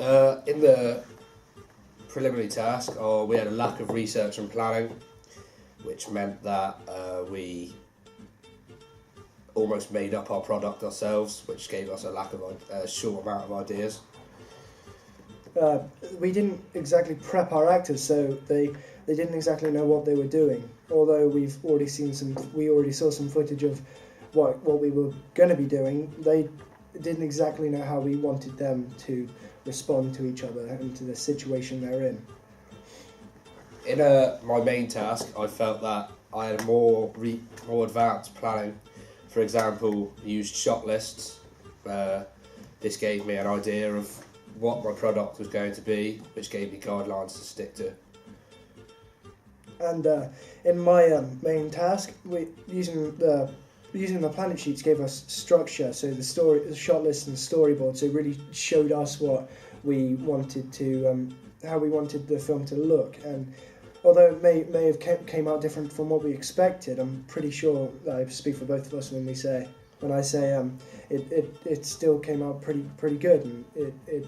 In the preliminary task, we had a lack of research and planning, which meant that we almost made up our product ourselves, which gave us a short amount of ideas. We didn't exactly prep our actors, so they didn't exactly know what they were doing. Although we already saw some footage of what we were going to be doing. They didn't exactly know how we wanted them to respond to each other and to the situation they're in. In my main task, I felt that I had more advanced planning. For example, used shot lists. This gave me an idea of what my product was going to be, which gave me guidelines to stick to. And in my main task, using the planet sheets gave us structure. So the shot list and storyboard. So it really showed us what we wanted to, how we wanted the film to look. And although it may have came out different from what we expected, I'm pretty sure that I speak for both of us when I say it still came out pretty good, and it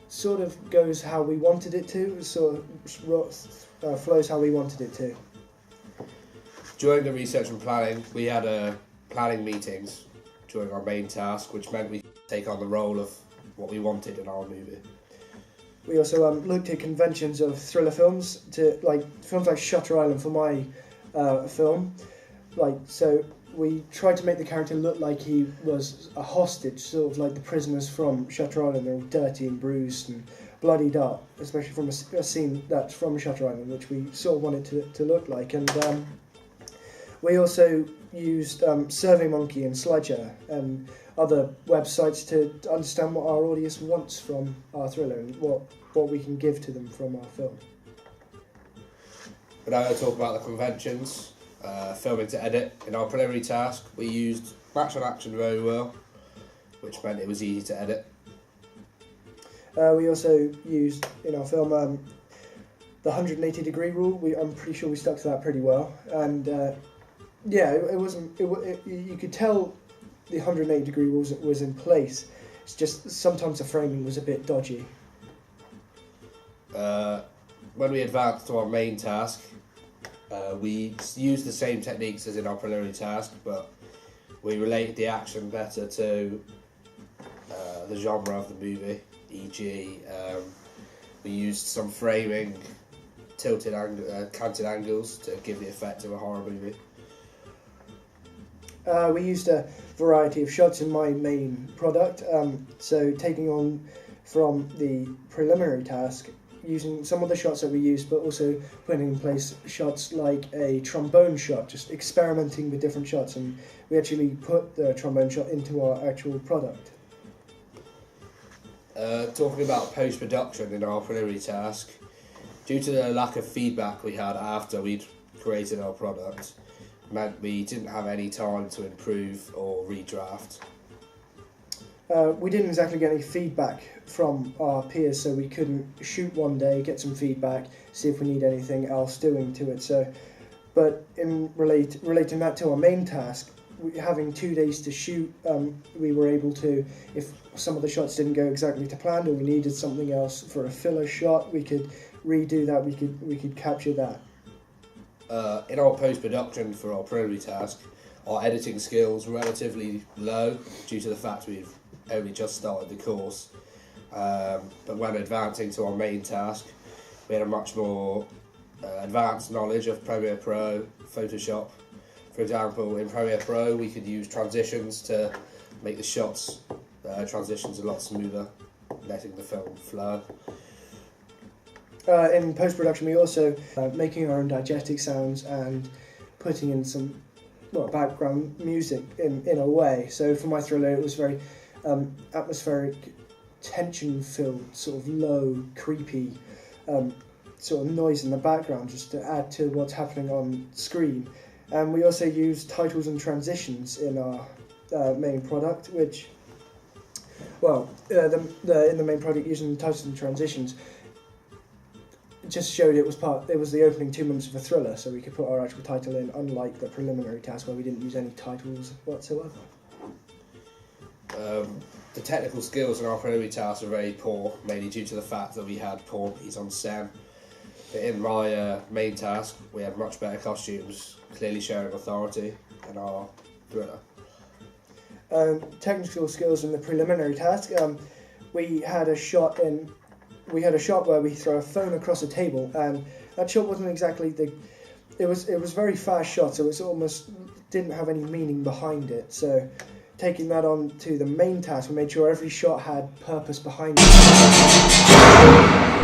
sort of goes how we wanted it to. It sort of flows how we wanted it to. During the research and planning, we had planning meetings during our main task, which meant we could take on the role of what we wanted in our movie. We also looked at conventions of thriller films, films like Shutter Island for my film. So we tried to make the character look like he was a hostage, sort of like the prisoners from Shutter Island. They're all dirty and bruised and bloodied up, especially from a scene that's from Shutter Island, which we sort of wanted to look like. And we also used SurveyMonkey and SlideShare and other websites to understand what our audience wants from our thriller and what we can give to them from our film. But now I'll talk about the conventions. Filming to edit. In our preliminary task, we used Match on Action very well, which meant it was easy to edit. We also used in our film the 180 degree rule. I'm pretty sure we stuck to that pretty well, and you could tell the 180 degree rule was in place. It's just sometimes the framing was a bit dodgy. When we advanced to our main task, we used the same techniques as in our preliminary task, but we related the action better to the genre of the movie, e.g. We used some framing, canted angles to give the effect of a horror movie. We used a variety of shots in my main product, so taking on from the preliminary task, using some of the shots that we used, but also putting in place shots like a trombone shot, just experimenting with different shots, and we actually put the trombone shot into our actual product. Talking about post-production in our preliminary task, due to the lack of feedback we had after we'd created our product, meant we didn't have any time to improve or redraft. We didn't exactly get any feedback from our peers, so we couldn't shoot one day, get some feedback, see if we need anything else doing to it. But in relating that to our main task, having 2 days to shoot, we were able to, if some of the shots didn't go exactly to plan or we needed something else for a filler shot, we could redo that, we could capture that. In our post-production for our preliminary task, our editing skills were relatively low due to the fact we've only just started the course. But when advancing to our main task, we had a much more advanced knowledge of Premiere Pro, Photoshop. For example, in Premiere Pro, we could use transitions to make the shots transitions a lot smoother, letting the film flow. In post-production, we also making our own diegetic sounds and putting in some background music in a way. So for my thriller, it was very atmospheric, tension-filled, sort of low, creepy sort of noise in the background just to add to what's happening on screen. And we also used titles and transitions in our main product, which, in the main product, using titles and transitions, just showed it was the opening 2 minutes of a thriller, so we could put our actual title in, unlike the preliminary task where we didn't use any titles whatsoever. the technical skills in our preliminary tasks were very poor, mainly due to the fact that we had poor bodies on set. But in my main task, we had much better costumes, clearly showing authority in our thriller. Technical skills in the preliminary task. We had a shot where we throw a phone across a table, and that shot wasn't exactly it was very fast shot, so it almost didn't have any meaning behind it. So taking that on to the main task, we made sure every shot had purpose behind it.